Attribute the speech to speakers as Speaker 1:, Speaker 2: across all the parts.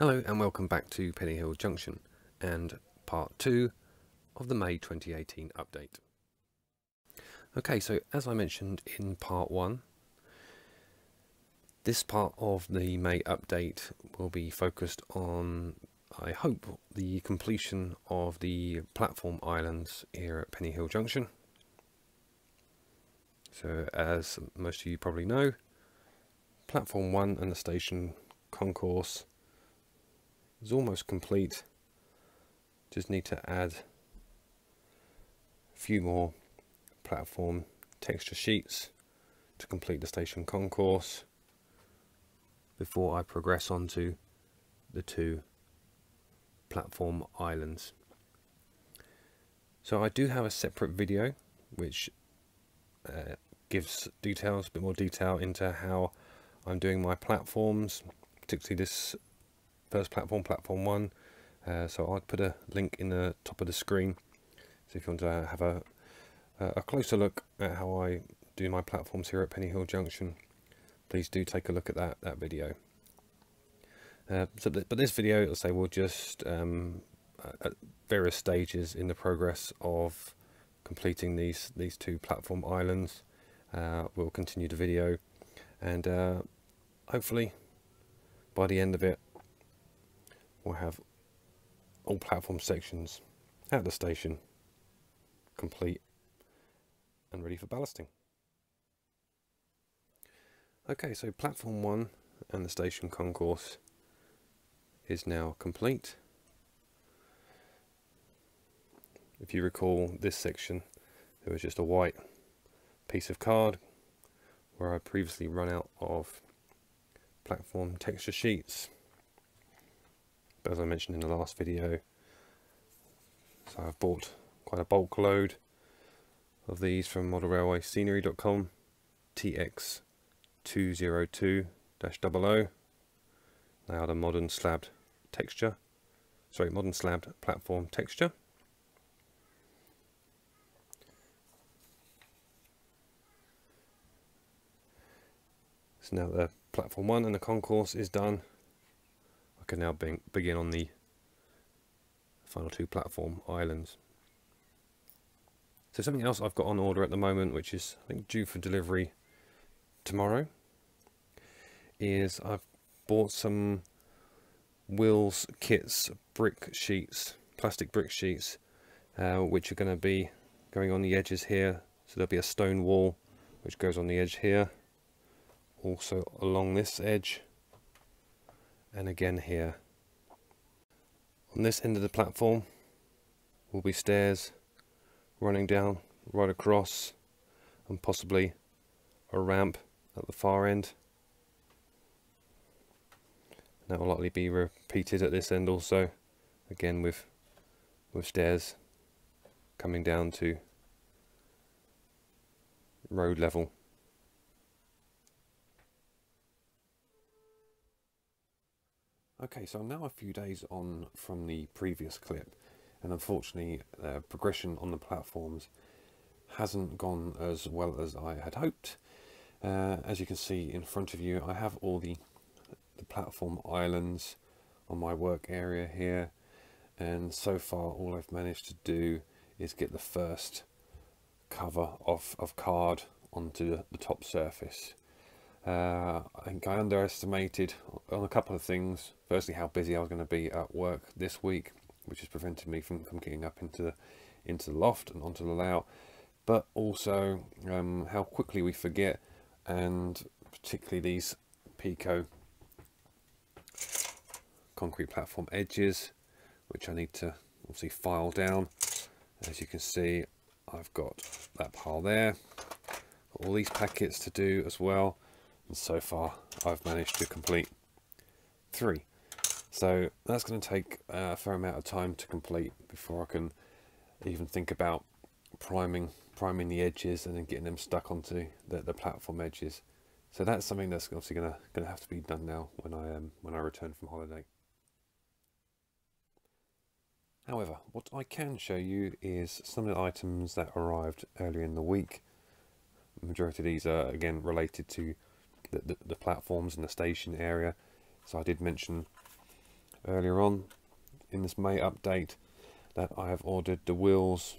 Speaker 1: Hello and welcome back to Pennyhill Junction and part 2 of the May 2018 update. Okay, so as I mentioned in part 1, this part of the May update will be focused on, I hope, the completion of the platform islands here at Pennyhill Junction. So as most of you probably know, platform 1 and the station concourse is almost complete. Just need to add a few more platform texture sheets to complete the station concourse before I progress on to the 2 platform islands. So I do have a separate video which gives details, a bit more detail into how I'm doing my platforms, particularly this first platform, platform 1. So I'll put a link in the top of the screen. So if you want to have a closer look at how I do my platforms here at Pennyhill Junction, please do take a look at that video. But this video, I'll say, will just at various stages in the progress of completing these 2 platform islands. We'll continue the video, and hopefully by the end of it we'll have all platform sections at the station complete and ready for ballasting. Okay, so platform 1 and the station concourse is now complete. If you recall, this section, there was just a white piece of card where I previously run out of platform texture sheets. But as I mentioned in the last video, so I've bought quite a bulk load of these from modelrailwayscenery.com, TX202-00. They are the modern slabbed platform texture. So now the platform 1 and the concourse is done, I can now begin on the final 2 platform islands. So something else I've got on order at the moment, which is I think due for delivery tomorrow, is I've bought some wheels kits, brick sheets, plastic brick sheets, which are going to be going on the edges here. So there'll be a stone wall which goes on the edge here, also along this edge, and again here. On this end of the platform will be stairs running down right across, and possibly a ramp at the far end. That will likely be repeated at this end also, again with stairs coming down to road level. Okay, so I'm now a few days on from the previous clip, and unfortunately progression on the platforms hasn't gone as well as I had hoped. As you can see in front of you, I have all the platform islands on my work area here, and so far all I've managed to do is get the first cover of card onto the top surface. I think I underestimated on a couple of things. Firstly, how busy I was going to be at work this week, which has prevented me from getting up into the loft and onto the layout, but also how quickly we forget, and particularly these PECO concrete platform edges, which I need to obviously file down. As you can see, I've got that pile there, all these packets to do as well, and so far I've managed to complete 3. So that's going to take a fair amount of time to complete before I can even think about priming the edges and then getting them stuck onto the platform edges. So that's something that's obviously going to have to be done now when I return from holiday. However, what I can show you is some of the items that arrived earlier in the week. The majority of these are again related to the platforms and the station area. So I did mention earlier on in this May update that I have ordered the wheels,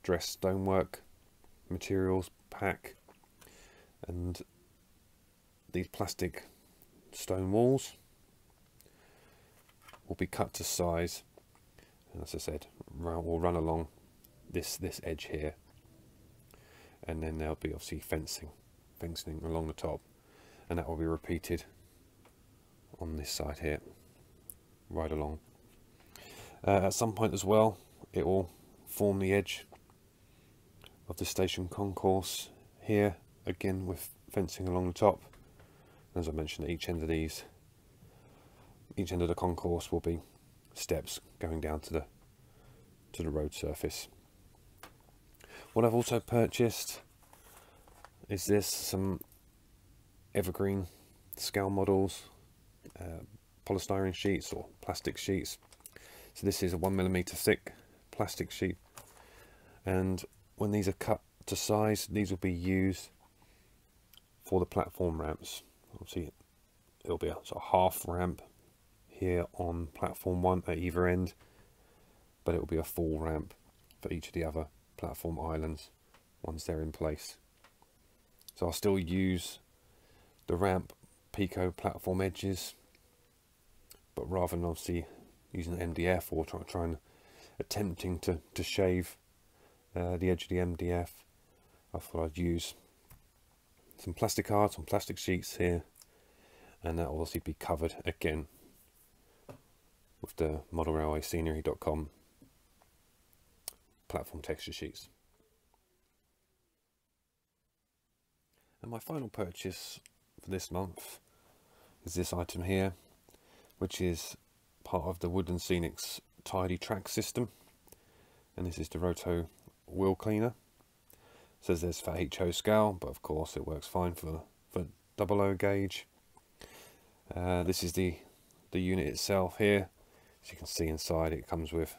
Speaker 1: dressed stonework materials pack, and these plastic stone walls will be cut to size, and as I said, will run along this edge here, and then there'll be obviously fencing along the top, and that will be repeated on this side here right along. At some point as well it will form the edge of the station concourse here, again with fencing along the top. As I mentioned, each end of the concourse will be steps going down to the road surface. What I've also purchased is some evergreen scale models, polystyrene sheets or plastic sheets. So this is a 1mm thick plastic sheet, and when these are cut to size, these will be used for the platform ramps. Obviously it'll be a sort of half ramp here on platform 1 at either end, but it will be a full ramp for each of the other platform islands once they're in place. So I'll still use the ramp PECO platform edges, but rather than obviously using MDF or attempting to shave the edge of the MDF, I thought I'd use some plastic art on plastic sheets here, and that will obviously be covered again with the modelrailwayscenery.com platform texture sheets. And my final purchase for this month is this item here, which is part of the Woodland Scenics tidy track system, and this is the Roto wheel cleaner. It says there's for HO scale, but of course it works fine for 00 gauge. This is the unit itself here. As you can see inside, it comes with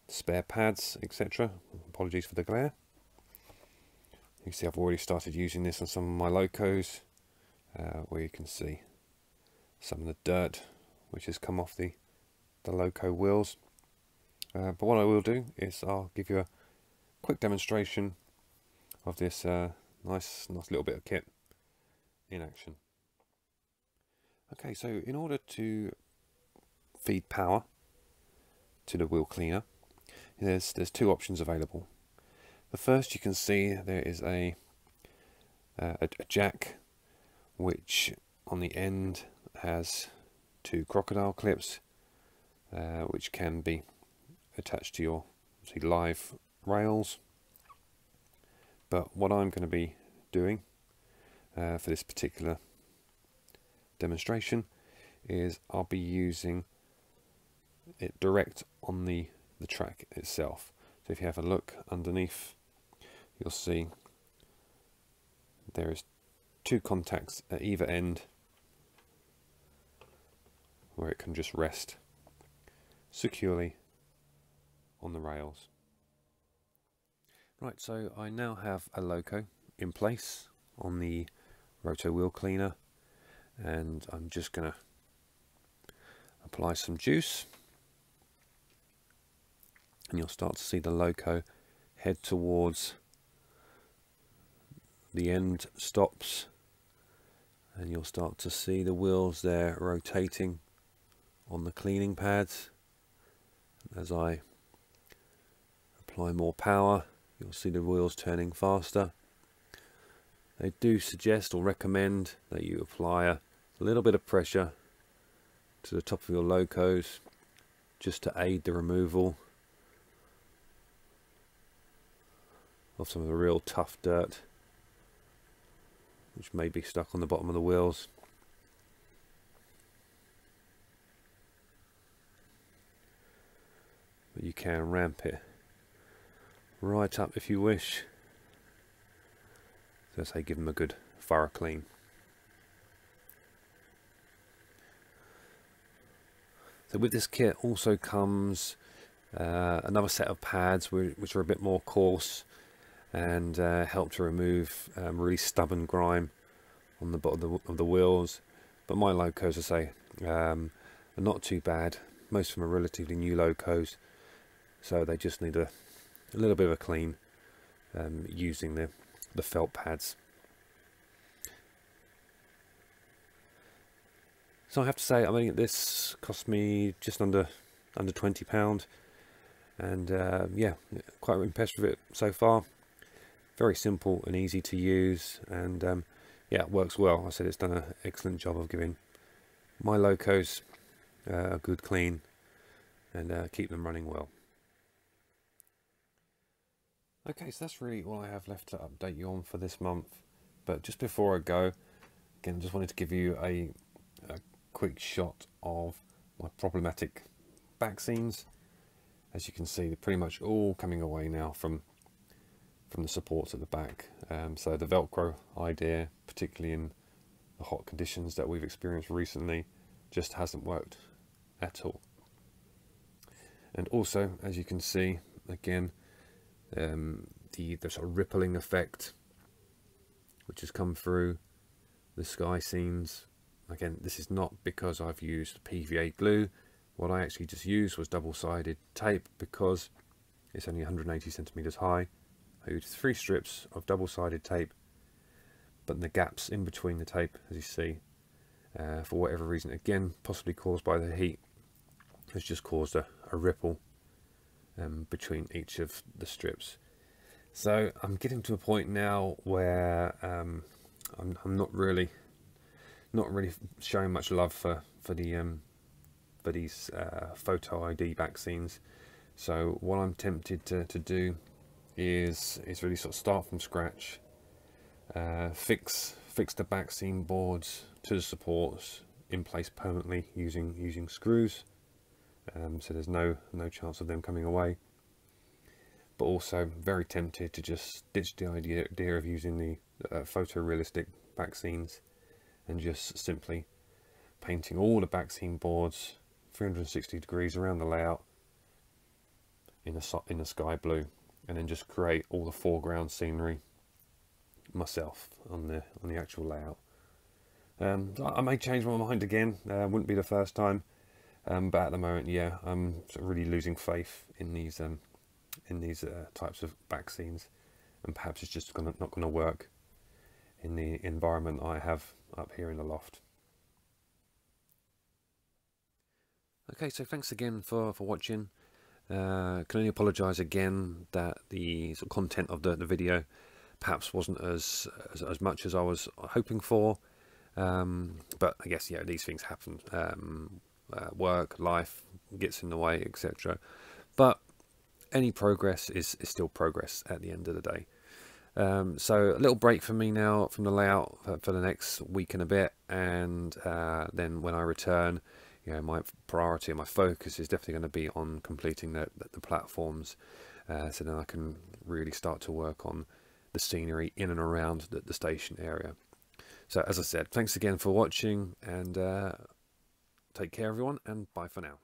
Speaker 1: spare pads, etc. Apologies for the glare. You can see I've already started using this on some of my locos, where you can see some of the dirt which has come off the loco wheels. But what I will do is I'll give you a quick demonstration of this nice little bit of kit in action. Okay, so in order to feed power to the wheel cleaner, there's two options available. The first, you can see there is a jack which on the end has two crocodile clips, which can be attached to your live rails. But what I'm going to be doing for this particular demonstration is I'll be using it direct on the track itself. So if you have a look underneath, you'll see there is two contacts at either end where it can just rest securely on the rails. Right, so I now have a loco in place on the Roto wheel cleaner, and I'm just going to apply some juice, and you'll start to see the loco head towards the end stops, and you'll start to see the wheels there rotating on the cleaning pads. As I apply more power, you'll see the wheels turning faster. They do suggest or recommend that you apply a little bit of pressure to the top of your locos just to aid the removal of some of the real tough dirt which may be stuck on the bottom of the wheels. But you can ramp it right up if you wish. So say give them a good thorough clean. So with this kit also comes another set of pads which are a bit more coarse and help to remove really stubborn grime on the bottom of the wheels. But my locos, as I say, are not too bad. Most of them are relatively new locos, so they just need a little bit of a clean using the felt pads. So I have to say, I mean, this cost me just under £20, and yeah, quite impressed with it so far. Very simple and easy to use, and yeah, it works well. I said it's done an excellent job of giving my locos a good clean and keep them running well. Okay, so that's really all I have left to update you on for this month. But just before I go, again, just wanted to give you a quick shot of my problematic back seams. As you can see, they're pretty much all coming away now from the supports at the back. So the Velcro idea, particularly in the hot conditions that we've experienced recently, just hasn't worked at all. And also, as you can see, again, the sort of rippling effect which has come through the sky seams. Again, this is not because I've used PVA glue. What I actually just used was double-sided tape because it's only 180 centimeters high. I used 3 strips of double-sided tape, but the gaps in between the tape, as you see, for whatever reason, again possibly caused by the heat, has just caused a ripple between each of the strips. So I'm getting to a point now where I'm not really showing much love for these photo ID back seams. So what I'm tempted to do is really sort of start from scratch, fix the back seam boards to the supports in place permanently using screws, so there's no chance of them coming away. But also very tempted to just ditch the idea of using the photorealistic back seams and just simply painting all the back seam boards 360 degrees around the layout in a sky blue, and then just create all the foreground scenery myself on the actual layout. I may change my mind again. Wouldn't be the first time, but at the moment, yeah, I'm sort of really losing faith in these types of back seams, and perhaps it's just not going to work in the environment I have up here in the loft. Okay, so thanks again for watching. Can only apologise again that the sort of content of the video perhaps wasn't as much as I was hoping for, but I guess, yeah, these things happen. Work, life gets in the way, etc. But any progress is still progress at the end of the day. So a little break for me now from the layout for the next week and a bit, and then when I return, you know, my priority and my focus is definitely going to be on completing the platforms, so then I can really start to work on the scenery in and around the station area. So as I said, thanks again for watching, and take care everyone, and bye for now.